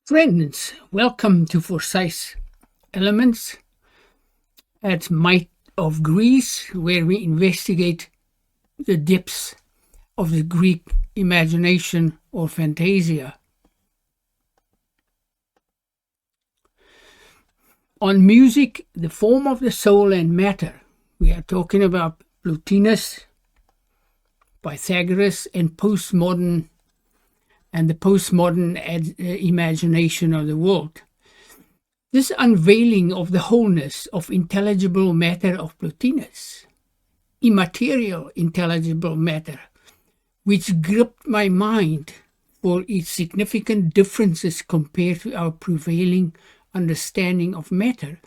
Friends, welcome to Precise Elements at Might of Greece, where we investigate the depths of the Greek imagination or fantasia. On music, the form of the soul and matter, we are talking about Plotinus, Pythagoras, and the postmodern imagination of the world. This unveiling of the wholeness of intelligible matter of Plotinus, immaterial intelligible matter, which gripped my mind for its significant differences compared to our prevailing understanding of matter,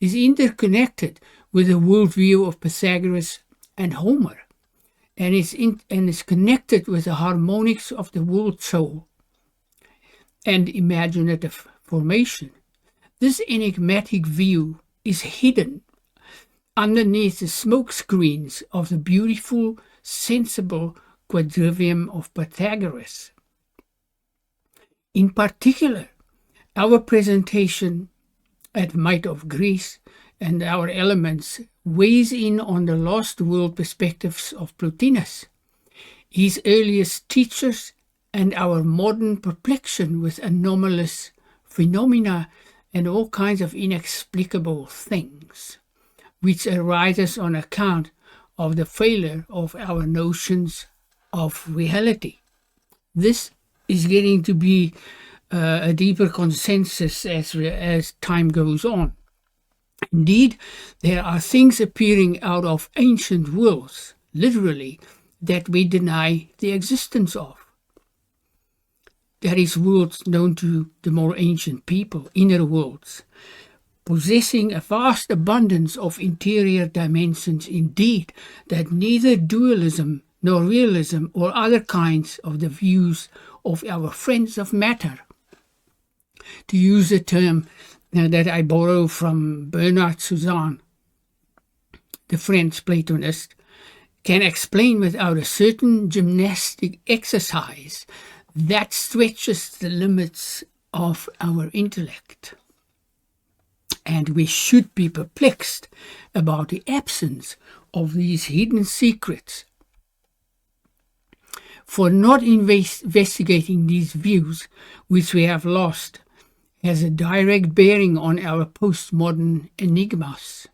is interconnected with the worldview of Pythagoras and Homer, and is connected with the harmonics of the World Soul and imaginative formation. This enigmatic view is hidden underneath the smokescreens of the beautiful, sensible Quadrivium of Pythagoras. In particular, our presentation at Might of Greece and our elements weighs in on the lost world perspectives of Plotinus, his earliest teachers, and our modern perplexion with anomalous phenomena and all kinds of inexplicable things, which arises on account of the failure of our notions of reality. This is getting to be a deeper consensus as time goes on. Indeed, there are things appearing out of ancient worlds, literally, that we deny the existence of. That is, worlds known to the more ancient people, inner worlds, possessing a vast abundance of interior dimensions indeed, that neither dualism nor realism or other kinds of the views of our friends of matter, to use a term that I borrow from Bernard Suzanne, the French Platonist, can explain without a certain gymnastic exercise that stretches the limits of our intellect. And we should be perplexed about the absence of these hidden secrets. For not investigating these views, which we have lost, has a direct bearing on our postmodern enigmas.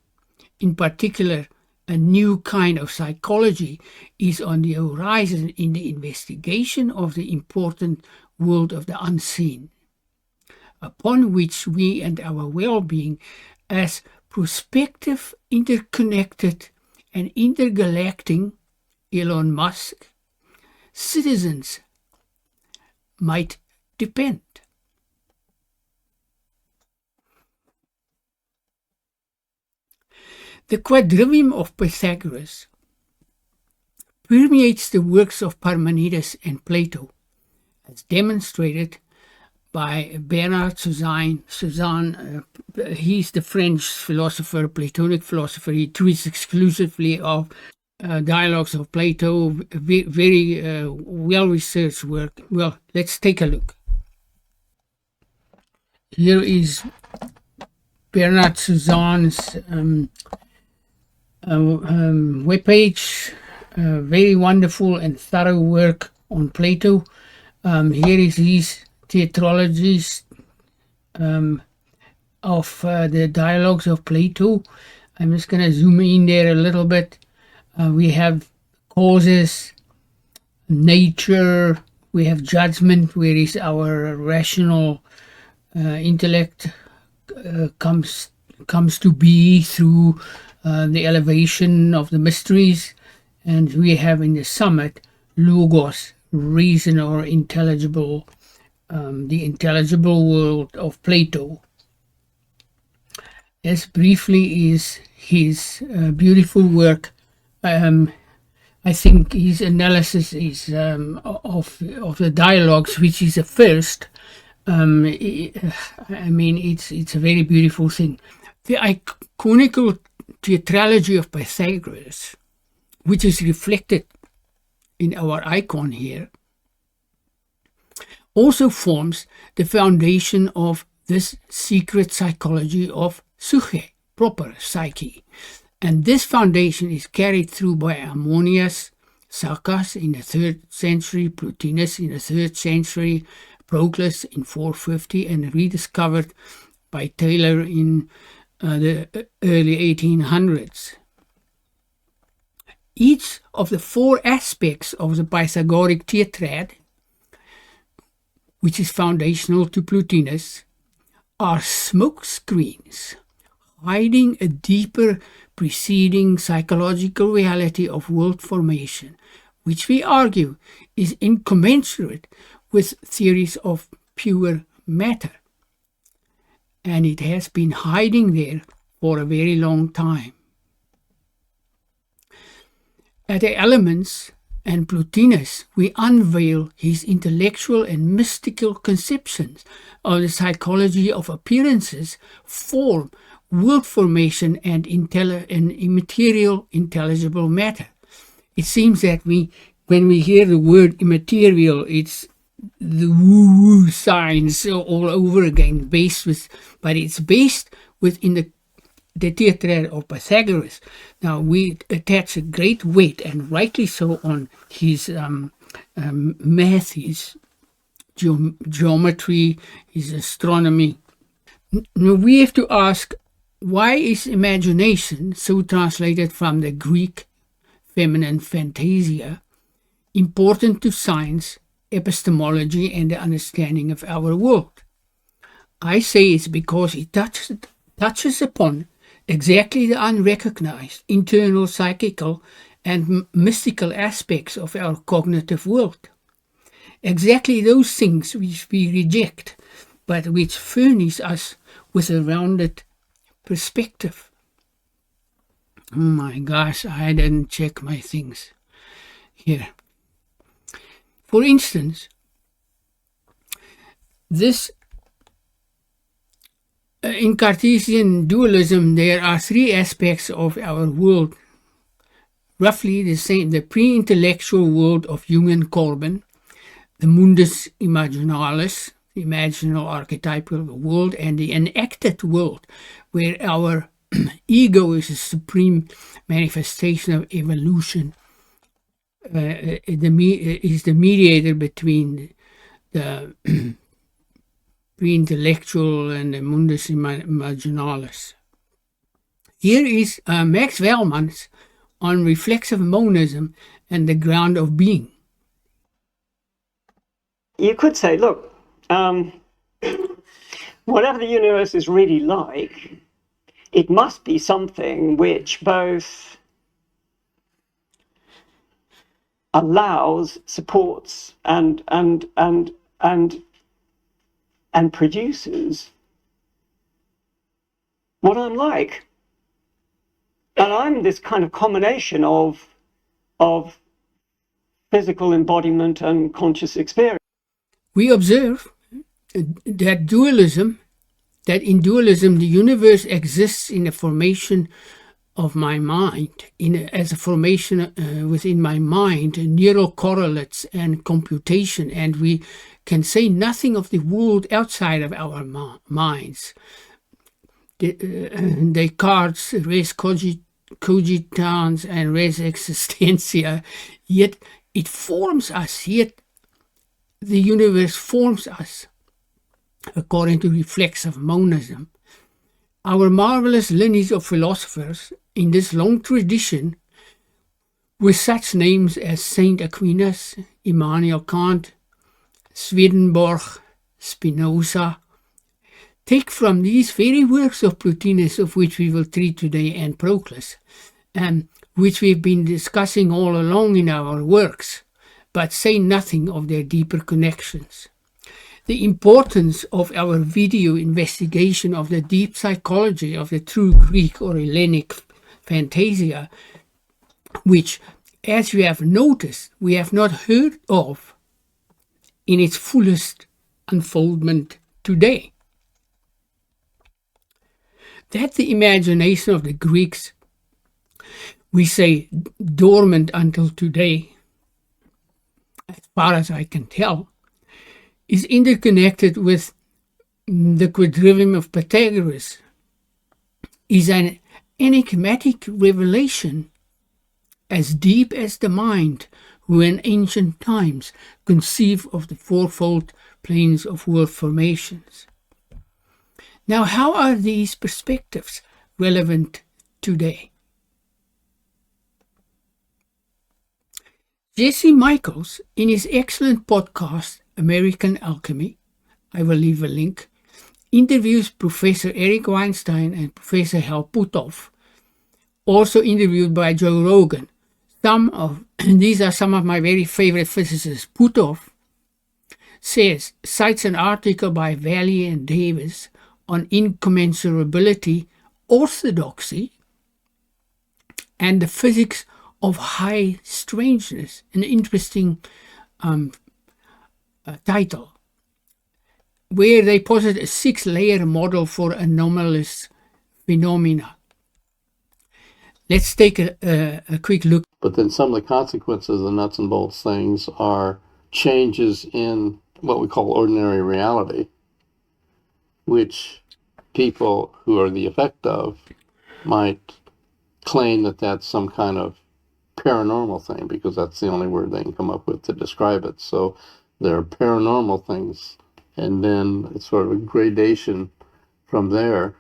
In particular, a new kind of psychology is on the horizon in the investigation of the important world of the unseen, upon which we and our well-being as prospective, interconnected, and intergalactic Elon Musk citizens might depend. The Quadrivium of Pythagoras permeates the works of Parmenides and Plato, as demonstrated by Bernard Suzanne. He's the French philosopher, Platonic philosopher. He treats exclusively of dialogues of Plato, very well-researched work. Well, let's take a look. Here is Bernard Suzanne's webpage, very wonderful and thorough work on Plato. Here is his theatrologies of the dialogues of Plato. I'm just going to zoom in there a little bit. We have causes, nature, we have judgment, where is our rational intellect comes to be through the elevation of the mysteries, and we have in the summit logos, reason or intelligible, the intelligible world of Plato. As briefly is his beautiful work. I think his analysis is of the dialogues, which is the first. I mean, it's a very beautiful thing. The iconical theatrology of Pythagoras, which is reflected in our icon here, also forms the foundation of this secret psychology of psyche, proper psyche. And this foundation is carried through by Harmonics, Saccas in the 3rd century, Plotinus in the 3rd century, Proclus in 450, and rediscovered by Taylor in the early 1800s. Each of the 4 aspects of the Pythagorean tetrad, which is foundational to Plotinus, are smokescreens, hiding a deeper preceding psychological reality of world formation, which we argue is incommensurate with theories of pure matter. And it has been hiding there for a very long time. At the Elements and Plotinus, we unveil his intellectual and mystical conceptions of the psychology of appearances, form, world formation, and immaterial intelligible matter. It seems that when we hear the word immaterial, it's the woo-woo signs all over again, but it's based within the tetrad of Pythagoras. Now, we attach a great weight, and rightly so, on his math, his geometry, his astronomy. Now, we have to ask, why is imagination, so translated from the Greek feminine fantasia, important to science, epistemology, and the understanding of our world? I say it's because it touches upon exactly the unrecognized internal psychical and mystical aspects of our cognitive world. Exactly those things which we reject, but which furnish us with a rounded perspective. Oh my gosh, I didn't check my things here. For instance, this in Cartesian dualism, there are 3 aspects of our world, roughly the same: the pre-intellectual world of Jung and Corbin, the mundus imaginalis, the imaginal archetypal world, and the enacted world, where our ego is a supreme manifestation of evolution, is the mediator between the pre-intellectual and the mundus imaginalis. Here is Max Wellman's on reflexive monism and the ground of being. You could say, look, whatever the universe is really like, it must be something which both allows, supports, and produces what I'm like. And I'm this kind of combination of physical embodiment and conscious experience. We observe that in dualism, the universe exists in a formation of my mind, as a formation within my mind, neural correlates and computation, and we can say nothing of the world outside of our minds. Descartes, res cogitans, and res existentia, yet it forms us, yet the universe forms us, according to reflexive monism. Our marvelous lineage of philosophers in this long tradition, with such names as Saint Aquinas, Immanuel Kant, Swedenborg, Spinoza, take from these very works of Plotinus, of which we will treat today, and Proclus, and which we've been discussing all along in our works, but say nothing of their deeper connections. The importance of our video investigation of the deep psychology of the true Greek or Hellenic fantasia, which, as you have noticed, we have not heard of in its fullest unfoldment today. That the imagination of the Greeks, we say, dormant until today, as far as I can tell, is interconnected with the Quadrivium of Pythagoras, is an enigmatic revelation as deep as the mind who in ancient times conceived of the fourfold planes of world formations. Now, how are these perspectives relevant today? Jesse Michaels, in his excellent podcast, American Alchemy, I will leave a link, interviews Professor Eric Weinstein and Professor Hal Puthoff, also interviewed by Joe Rogan. These are some of my very favorite physicists. Puthoff cites an article by Valley and Davis on incommensurability, orthodoxy, and the physics of high strangeness, an interesting title, where they posit a 6-layer model for anomalous phenomena. Let's take a quick look. But then some of the consequences of the nuts and bolts things are changes in what we call ordinary reality, which people who are the effect of might claim that that's some kind of paranormal thing, because that's the only word they can come up with to describe it. So there are paranormal things, and then it's sort of a gradation from there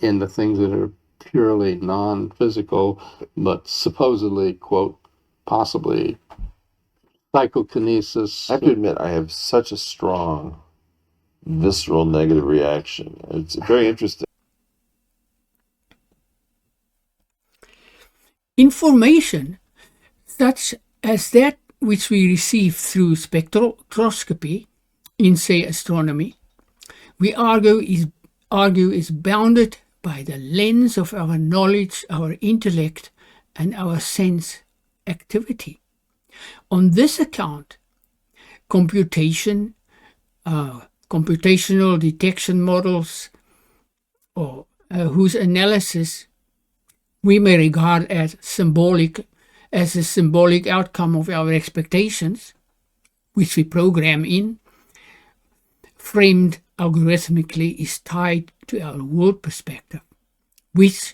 into things that are purely non-physical, but supposedly, quote, possibly psychokinesis. I have to admit, I have such a strong visceral negative reaction. It's very interesting. Information such as that which we receive through spectroscopy in, say, astronomy, we argue is bounded by the lens of our knowledge, our intellect, and our sense activity. On this account, computational detection models, or whose analysis we may regard as a symbolic outcome of our expectations, which we program in, framed algorithmically, is tied to our world perspective, which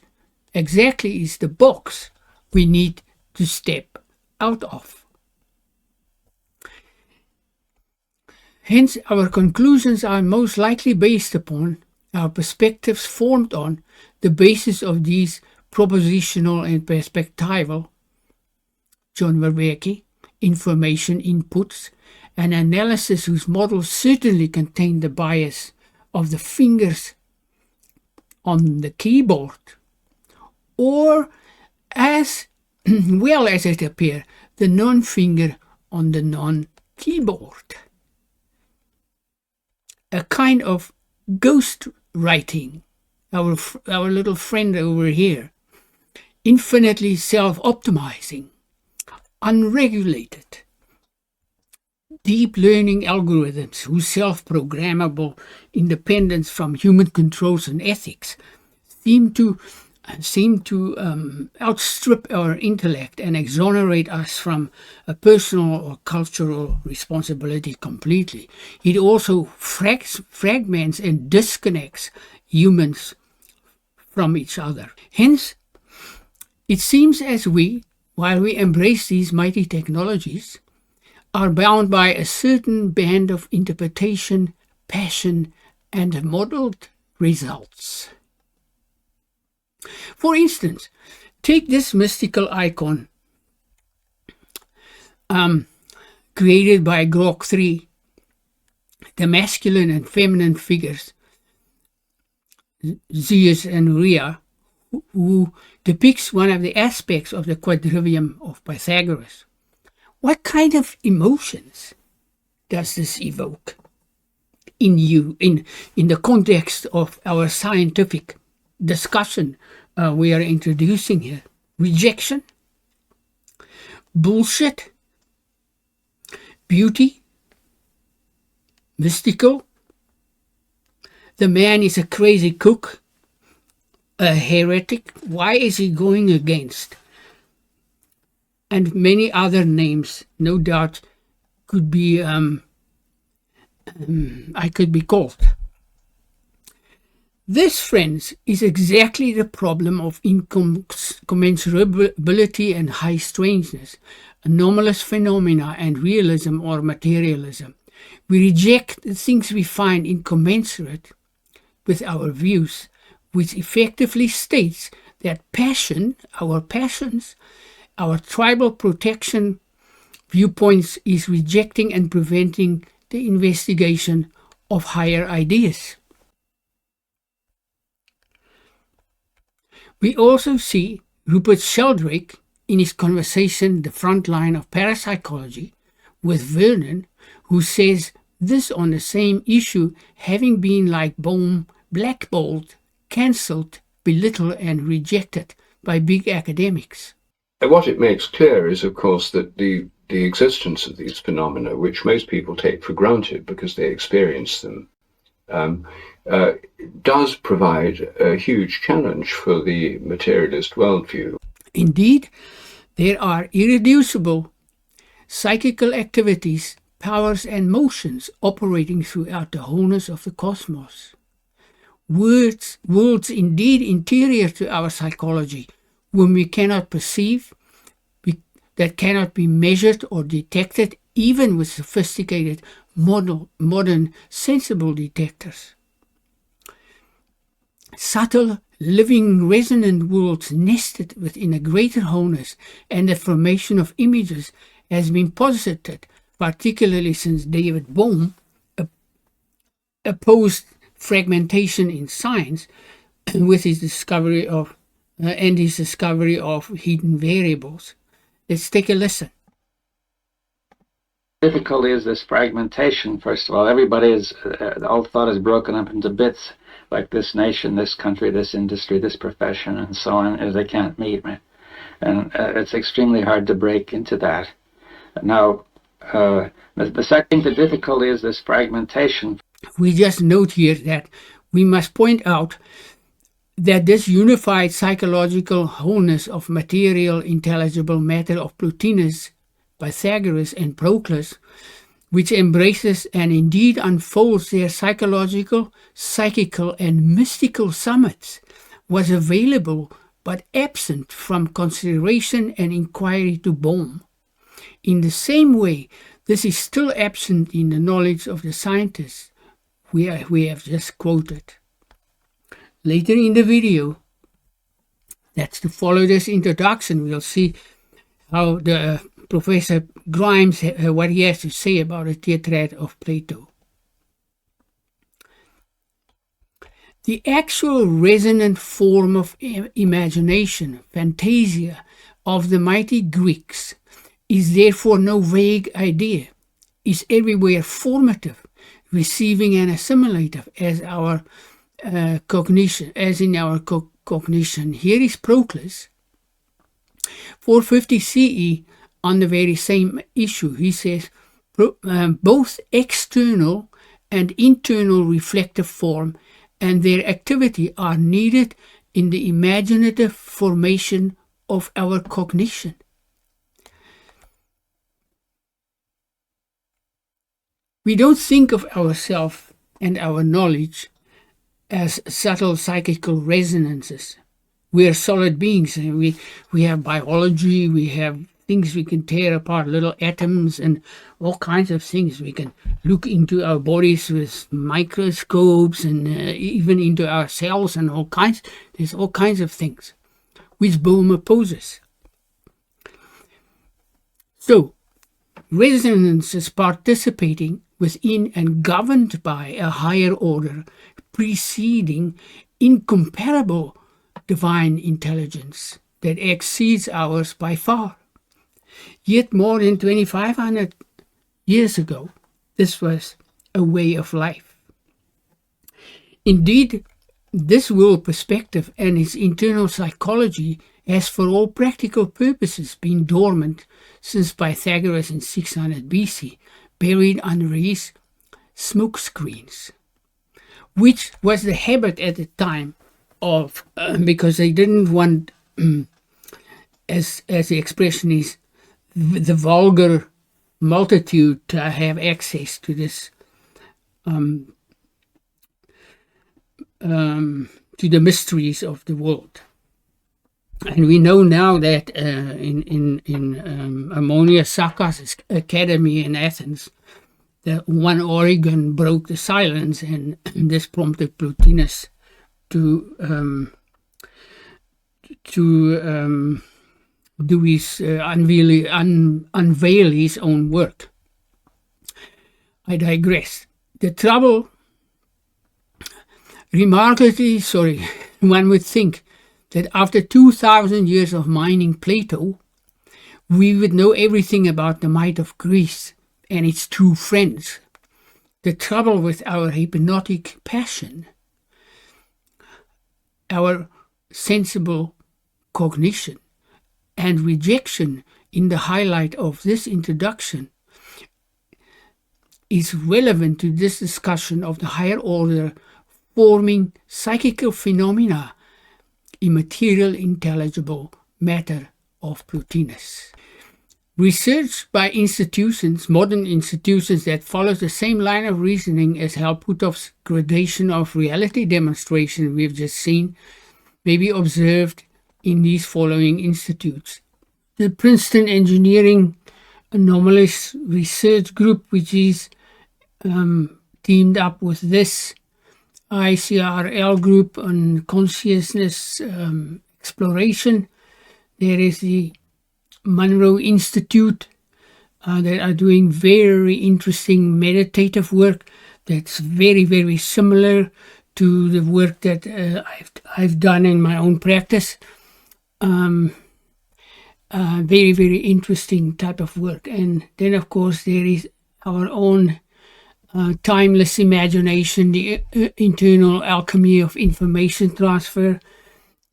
exactly is the box we need to step out of. Hence, our conclusions are most likely based upon our perspectives formed on the basis of these propositional and perspectival, John Verwecke, information inputs, and analysis whose models certainly contain the bias of the fingers on the keyboard, or as well as it appears, the non-finger on the non-keyboard. A kind of ghost writing, our little friend over here, infinitely self-optimizing, unregulated, deep learning algorithms whose self-programmable independence from human controls and ethics seem to outstrip our intellect and exonerate us from a personal or cultural responsibility completely. It also fragments and disconnects humans from each other. Hence, it seems as we, while we embrace these mighty technologies, are bound by a certain band of interpretation, passion, and modeled results. For instance, take this mystical icon created by Grok 3, the masculine and feminine figures, Zeus and Rhea, who depicts one of the aspects of the Quadrivium of Pythagoras. What kind of emotions does this evoke in you, in the context of our scientific discussion we are introducing here? Rejection, bullshit, beauty, mystical, the man is a crazy cook, a heretic, why is he going against? And many other names, no doubt, could be I could be called. This, friends, is exactly the problem of incommensurability and high strangeness, anomalous phenomena and realism or materialism. We reject the things we find incommensurate with our views, which effectively states that passion, our passions, our tribal protection viewpoints is rejecting and preventing the investigation of higher ideas. We also see Rupert Sheldrake in his conversation The Front Line of Parapsychology with Vernon, who says this on the same issue, having been like Bohm blackballed, cancelled, belittled and rejected by big academics. And what it makes clear is, of course, that the existence of these phenomena, which most people take for granted because they experience them, does provide a huge challenge for the materialist worldview. Indeed, there are irreducible psychical activities, powers and motions operating throughout the wholeness of the cosmos. Worlds indeed interior to our psychology, whom we cannot perceive, that cannot be measured or detected even with sophisticated modern sensible detectors. Subtle, living, resonant worlds nested within a greater wholeness, and the formation of images has been posited, particularly since David Bohm opposed fragmentation in science with his discovery of hidden variables. Let's take a listen. Difficulty is this fragmentation. First of all, everybody is all thought is broken up into bits, like this nation, this country, this industry, this profession, and so on, as they can't meet, right? And it's extremely hard to break into that. Now, the second, the difficulty is this fragmentation. We just note here that we must point out that this unified psychological wholeness of material intelligible matter of Plotinus, Pythagoras and Proclus, which embraces and indeed unfolds their psychological, psychical and mystical summits, was available but absent from consideration and inquiry to Bohm. In the same way, this is still absent in the knowledge of the scientists we have just quoted. Later in the video, that's to follow this introduction, we'll see how the Professor Grimes, what he has to say about the tetrad of Plato. The actual resonant form of imagination, fantasia, of the mighty Greeks is therefore no vague idea, is everywhere formative, receiving and assimilative as our cognition, as in our cognition. Here is Proclus, 450 CE, on the very same issue. He says, both external and internal reflective form and their activity are needed in the imaginative formation of our cognition. We don't think of ourselves and our knowledge as subtle psychical resonances. We are solid beings, and we have biology, we have things we can tear apart, little atoms and all kinds of things. We can look into our bodies with microscopes and even into our cells and all kinds. There's all kinds of things which Bohm opposes. So, resonance is participating within and governed by a higher order preceding incomparable divine intelligence that exceeds ours by far. Yet more than 2,500 years ago, this was a way of life. Indeed, this world perspective and its internal psychology has for all practical purposes been dormant since Pythagoras in 600 BC, buried under his smokescreens, which was the habit at the time of, because they didn't want, as the expression is, the vulgar multitude to have access to this to the mysteries of the world. And we know now that in Harmonics Saka's academy in Athens, that one organ broke the silence, and this prompted Plotinus to do his unveil his own work. I digress. The trouble, remarkably, one would think that after 2,000 years of mining Plato, we would know everything about the might of Greece and its true friends. The trouble with our hypnotic passion, our sensible cognition and rejection in the highlight of this introduction is relevant to this discussion of the higher order forming psychical phenomena, immaterial intelligible matter of Plotinus. Research by institutions, modern institutions that follows the same line of reasoning as Halputov's gradation of reality demonstration we've just seen, may be observed in these following institutes. The Princeton Engineering Anomalous Research Group, which is teamed up with this ICRL group on consciousness exploration. There is the Monroe Institute that are doing very interesting meditative work that's very, very similar to the work that I've done in my own practice. Very, very interesting type of work. And then, of course, there is our own timeless imagination, the internal alchemy of information transfer.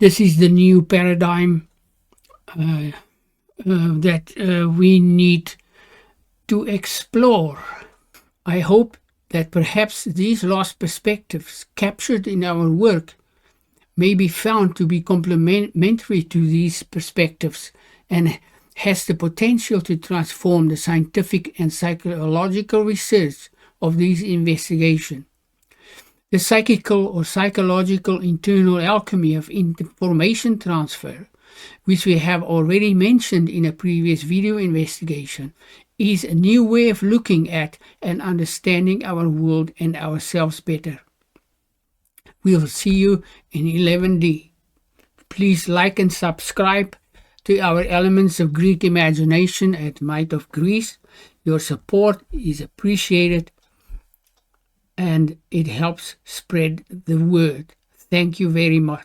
This is the new paradigm that we need to explore. I hope that perhaps these lost perspectives captured in our work may be found to be complementary to these perspectives and has the potential to transform the scientific and psychological research of these investigations. The psychical or psychological internal alchemy of information transfer, which we have already mentioned in a previous video investigation, is a new way of looking at and understanding our world and ourselves better. We'll see you in 11D. Please like and subscribe to our Elements of Greek Imagination at Might of Greece. Your support is appreciated and it helps spread the word. Thank you very much.